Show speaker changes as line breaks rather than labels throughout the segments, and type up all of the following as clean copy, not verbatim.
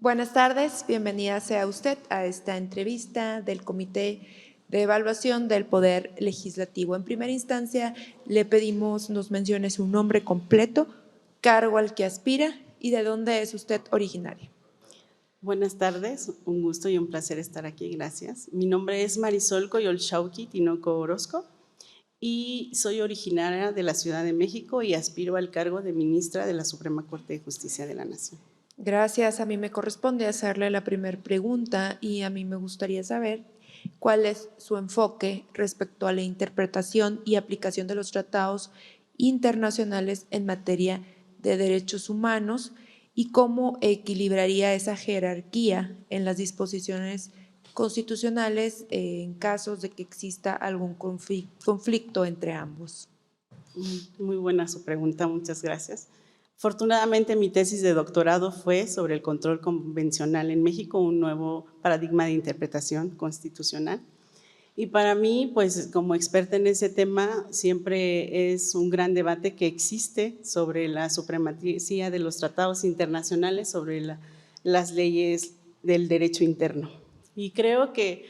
Buenas tardes, bienvenida sea usted a esta entrevista del Comité de Evaluación del Poder Legislativo. En primera instancia, le pedimos nos mencione su nombre completo, cargo al que aspira y de dónde es usted originaria.
Buenas tardes, un gusto y un placer estar aquí, gracias. Mi nombre es Marisol Coyolxauhqui Tinoco Orozco y soy originaria de la Ciudad de México y aspiro al cargo de ministra de la Suprema Corte de Justicia de la Nación.
Gracias, a mí me corresponde hacerle la primera pregunta y a mí me gustaría saber cuál es su enfoque respecto a la interpretación y aplicación de los tratados internacionales en materia de derechos humanos y cómo equilibraría esa jerarquía en las disposiciones constitucionales en casos de que exista algún conflicto entre ambos.
Muy buena su pregunta, muchas gracias. Afortunadamente, mi tesis de doctorado fue sobre el control convencional en México, un nuevo paradigma de interpretación constitucional. Y para mí, pues como experta en ese tema, siempre es un gran debate que existe sobre la supremacía de los tratados internacionales, sobre las leyes del derecho interno. Y creo que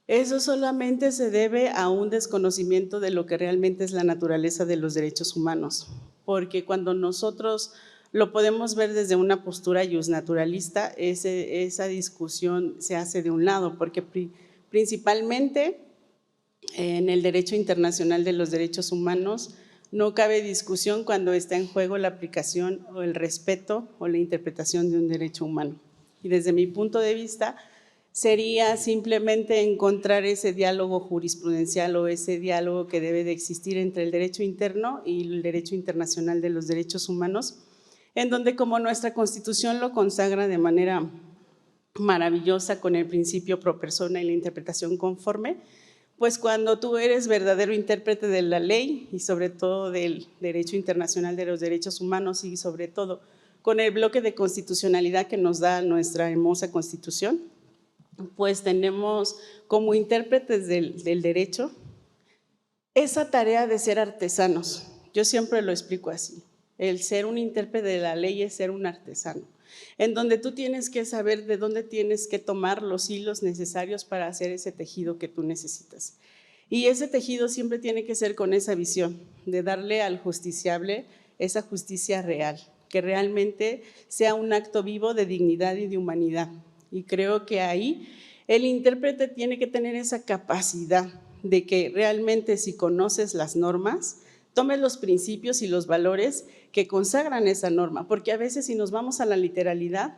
eso solamente se debe a un desconocimiento de lo que realmente es la naturaleza de los derechos humanos, porque cuando nosotros lo podemos ver desde una postura justnaturalista, esa discusión se hace de un lado, porque principalmente en el derecho internacional de los derechos humanos no cabe discusión cuando está en juego la aplicación o el respeto o la interpretación de un derecho humano. Y desde mi punto de vista, sería simplemente encontrar ese diálogo jurisprudencial o ese diálogo que debe de existir entre el derecho interno y el derecho internacional de los derechos humanos, en donde como nuestra Constitución lo consagra de manera maravillosa con el principio pro persona y la interpretación conforme, pues cuando tú eres verdadero intérprete de la ley y sobre todo del derecho internacional de los derechos humanos y sobre todo con el bloque de constitucionalidad que nos da nuestra hermosa Constitución, pues tenemos como intérpretes del derecho esa tarea de ser artesanos. Yo siempre lo explico así, el ser un intérprete de la ley es ser un artesano, en donde tú tienes que saber de dónde tienes que tomar los hilos necesarios para hacer ese tejido que tú necesitas. Y ese tejido siempre tiene que ser con esa visión de darle al justiciable esa justicia real, que realmente sea un acto vivo de dignidad y de humanidad. Y creo que ahí el intérprete tiene que tener esa capacidad de que realmente si conoces las normas, tomes los principios y los valores que consagran esa norma, porque a veces si nos vamos a la literalidad,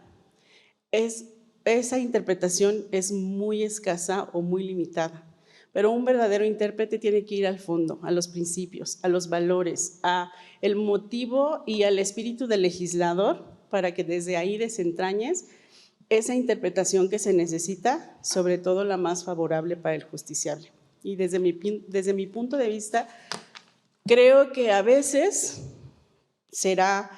esa interpretación es muy escasa o muy limitada. Pero un verdadero intérprete tiene que ir al fondo, a los principios, a los valores, a el motivo y al espíritu del legislador para que desde ahí desentrañes esa interpretación que se necesita, sobre todo la más favorable para el justiciable. Y desde mi punto de vista, creo que a veces será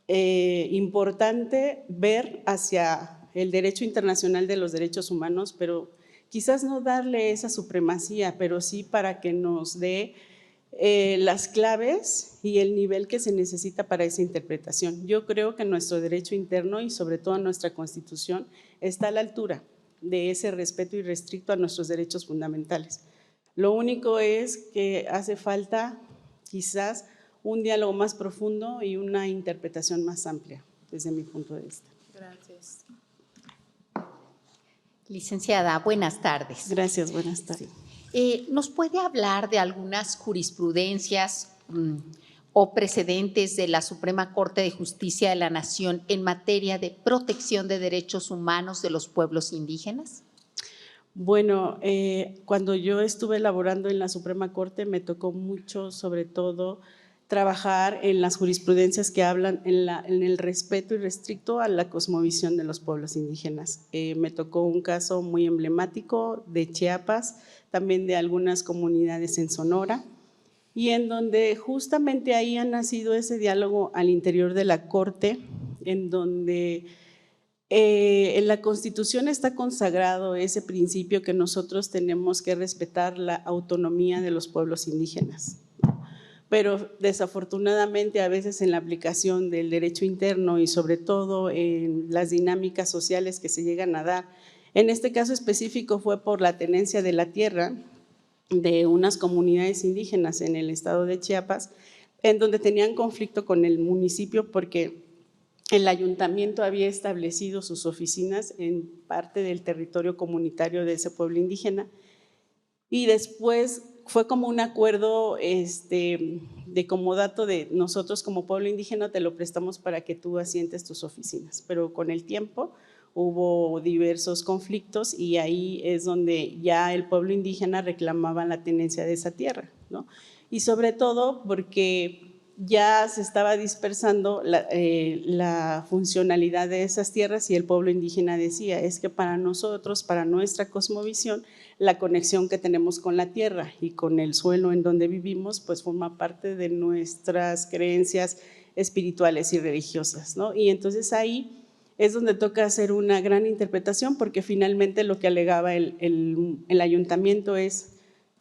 importante ver hacia el derecho internacional de los derechos humanos, pero quizás no darle esa supremacía, pero sí para que nos dé las claves y el nivel que se necesita para esa interpretación. Yo creo que nuestro derecho interno y sobre todo nuestra Constitución está a la altura de ese respeto irrestricto a nuestros derechos fundamentales. Lo único es que hace falta quizás un diálogo más profundo y una interpretación más amplia desde mi punto de vista.
Gracias.
Licenciada, buenas tardes.
Gracias, buenas tardes.
¿Nos puede hablar de algunas jurisprudencias o precedentes de la Suprema Corte de Justicia de la Nación en materia de protección de derechos humanos de los pueblos indígenas?
Bueno, cuando yo estuve elaborando en la Suprema Corte me tocó mucho, sobre todo, trabajar en las jurisprudencias que hablan en el respeto irrestricto a la cosmovisión de los pueblos indígenas. Me tocó un caso muy emblemático de Chiapas, también de algunas comunidades en Sonora, y en donde justamente ahí ha nacido ese diálogo al interior de la Corte, en donde en la Constitución está consagrado ese principio que nosotros tenemos que respetar la autonomía de los pueblos indígenas. pero desafortunadamente a veces en la aplicación del derecho interno y sobre todo en las dinámicas sociales que se llegan a dar, en este caso específico fue por la tenencia de la tierra de unas comunidades indígenas en el estado de Chiapas, en donde tenían conflicto con el municipio porque el ayuntamiento había establecido sus oficinas en parte del territorio comunitario de ese pueblo indígena y después fue como un acuerdo de comodato de nosotros como pueblo indígena te lo prestamos para que tú asientes tus oficinas, pero con el tiempo hubo diversos conflictos y ahí es donde ya el pueblo indígena reclamaba la tenencia de esa tierra, ¿no? Y sobre todo porque ya se estaba dispersando la funcionalidad de esas tierras y el pueblo indígena decía, es que para nosotros, para nuestra cosmovisión, la conexión que tenemos con la tierra y con el suelo en donde vivimos, pues forma parte de nuestras creencias espirituales y religiosas, ¿no? Y entonces ahí es donde toca hacer una gran interpretación porque finalmente lo que alegaba el ayuntamiento es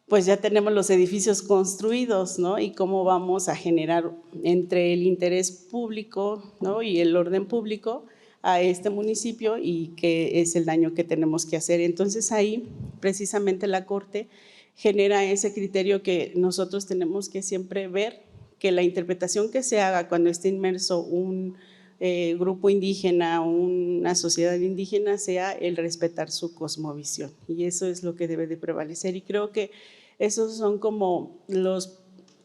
pues ya tenemos los edificios construidos, ¿no? Y cómo vamos a generar entre el interés público, ¿no? Y el orden público a este municipio y qué es el daño que tenemos que hacer. Entonces ahí precisamente la Corte genera ese criterio que nosotros tenemos que siempre ver, que la interpretación que se haga cuando esté inmerso un grupo indígena, una sociedad indígena, sea el respetar su cosmovisión. Y eso es lo que debe de prevalecer. Y creo que esos son como los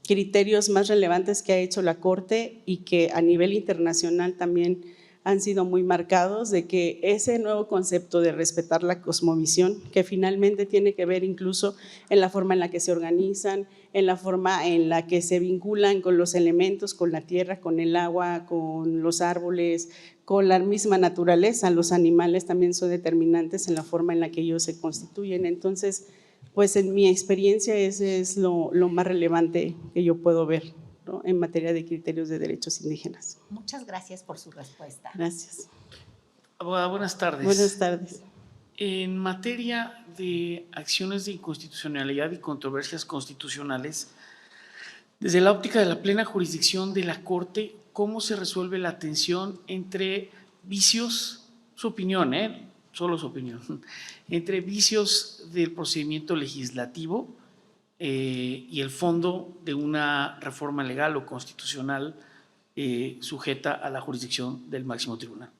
criterios más relevantes que ha hecho la Corte y que a nivel internacional también han sido muy marcados, de que ese nuevo concepto de respetar la cosmovisión, que finalmente tiene que ver incluso en la forma en la que se organizan, en la forma en la que se vinculan con los elementos, con la tierra, con el agua, con los árboles, con la misma naturaleza, los animales también son determinantes en la forma en la que ellos se constituyen. Entonces, pues en mi experiencia ese es lo más relevante que yo puedo ver, ¿no? En materia de criterios de derechos indígenas.
Muchas gracias por su respuesta.
Gracias.
Abogada, buenas tardes.
Buenas tardes.
En materia de acciones de inconstitucionalidad y controversias constitucionales, desde la óptica de la plena jurisdicción de la Corte, ¿cómo se resuelve la tensión entre vicios, su opinión, solo su opinión, entre vicios del procedimiento legislativo y el fondo de una reforma legal o constitucional sujeta a la jurisdicción del máximo tribunal?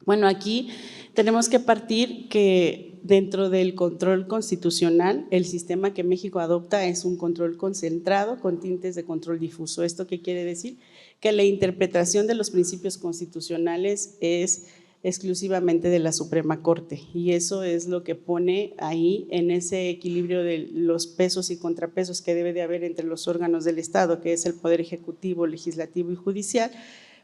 Bueno, aquí tenemos que partir que dentro del control constitucional, el sistema que México adopta es un control concentrado con tintes de control difuso. ¿Esto qué quiere decir? Que la interpretación de los principios constitucionales es exclusivamente de la Suprema Corte y eso es lo que pone ahí en ese equilibrio de los pesos y contrapesos que debe de haber entre los órganos del Estado, que es el Poder Ejecutivo, Legislativo y Judicial,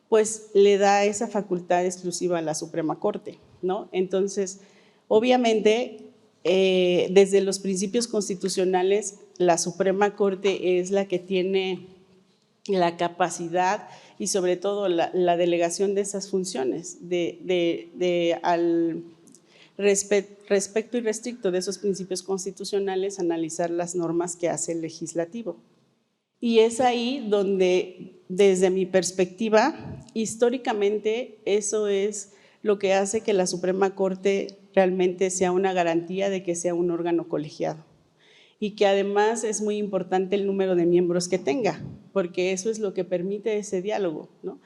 pues le da esa facultad exclusiva a la Suprema Corte, ¿no? Entonces, obviamente, desde los principios constitucionales, la Suprema Corte es la que tiene la capacidad y sobre todo la delegación de esas funciones, al respecto y restricto de esos principios constitucionales, analizar las normas que hace el legislativo. Y es ahí donde, desde mi perspectiva, históricamente eso es lo que hace que la Suprema Corte realmente sea una garantía de que sea un órgano colegiado y que además es muy importante el número de miembros que tenga, porque eso es lo que permite ese diálogo, ¿no?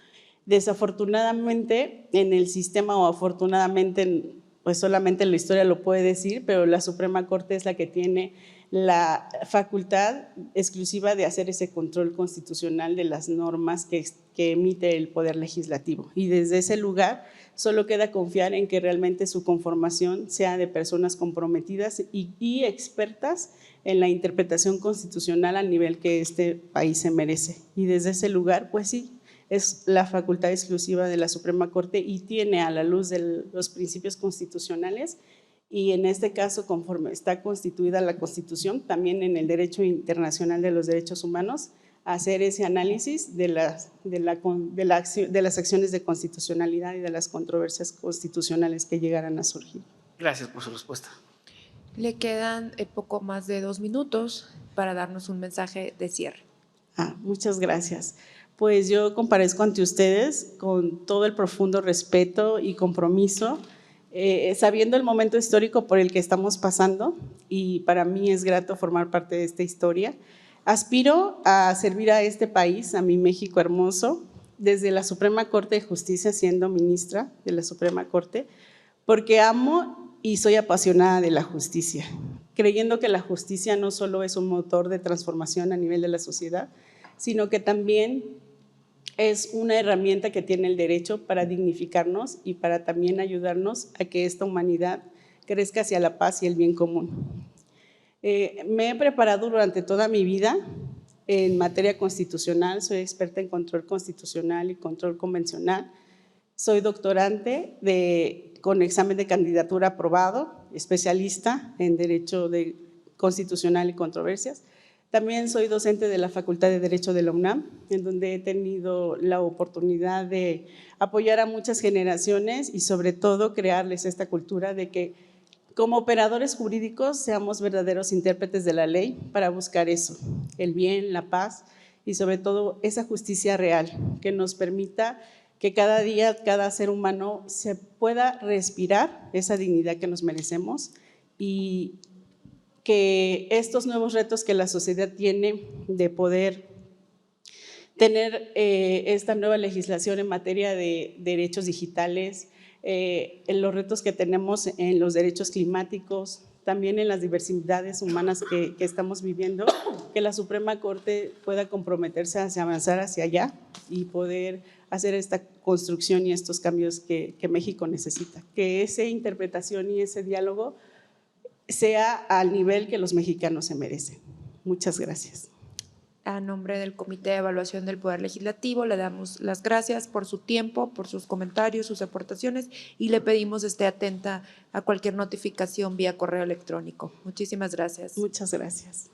Desafortunadamente en el sistema, o afortunadamente, pues solamente la historia lo puede decir, pero la Suprema Corte es la que tiene la facultad exclusiva de hacer ese control constitucional de las normas que emite el Poder Legislativo. Y desde ese lugar solo queda confiar en que realmente su conformación sea de personas comprometidas y expertas en la interpretación constitucional al nivel que este país se merece. Y desde ese lugar, pues sí, es la facultad exclusiva de la Suprema Corte y tiene, a la luz de los principios constitucionales, y en este caso, conforme está constituida la Constitución, también en el derecho internacional de los derechos humanos, hacer ese análisis de las acciones de constitucionalidad y de las controversias constitucionales que llegaran a surgir.
Gracias por su respuesta.
Le quedan poco más de 2 minutos para darnos un mensaje de cierre.
Muchas gracias. Pues yo comparezco ante ustedes con todo el profundo respeto y compromiso, sabiendo el momento histórico por el que estamos pasando, y para mí es grato formar parte de esta historia. Aspiro a servir a este país, a mi México hermoso, desde la Suprema Corte de Justicia, siendo ministra de la Suprema Corte, porque amo y soy apasionada de la justicia, creyendo que la justicia no solo es un motor de transformación a nivel de la sociedad, sino que también es una herramienta que tiene el derecho para dignificarnos y para también ayudarnos a que esta humanidad crezca hacia la paz y el bien común. Me he preparado durante toda mi vida en materia constitucional, soy experta en control constitucional y control convencional, soy doctorante con examen de candidatura aprobado, especialista en Derecho Constitucional y Controversias. También soy docente de la Facultad de Derecho de la UNAM, en donde he tenido la oportunidad de apoyar a muchas generaciones y sobre todo crearles esta cultura de que como operadores jurídicos seamos verdaderos intérpretes de la ley para buscar eso, el bien, la paz y sobre todo esa justicia real que nos permita que cada día, cada ser humano se pueda respirar esa dignidad que nos merecemos y que estos nuevos retos que la sociedad tiene de poder tener esta nueva legislación en materia de derechos digitales, en los retos que tenemos en los derechos climáticos, también en las diversidades humanas que estamos viviendo, que la Suprema Corte pueda comprometerse a avanzar hacia allá y poder hacer esta construcción y estos cambios que México necesita. Que esa interpretación y ese diálogo sea al nivel que los mexicanos se merecen. Muchas gracias.
A nombre del Comité de Evaluación del Poder Legislativo, le damos las gracias por su tiempo, por sus comentarios, sus aportaciones y le pedimos esté atenta a cualquier notificación vía correo electrónico. Muchísimas gracias.
Muchas gracias.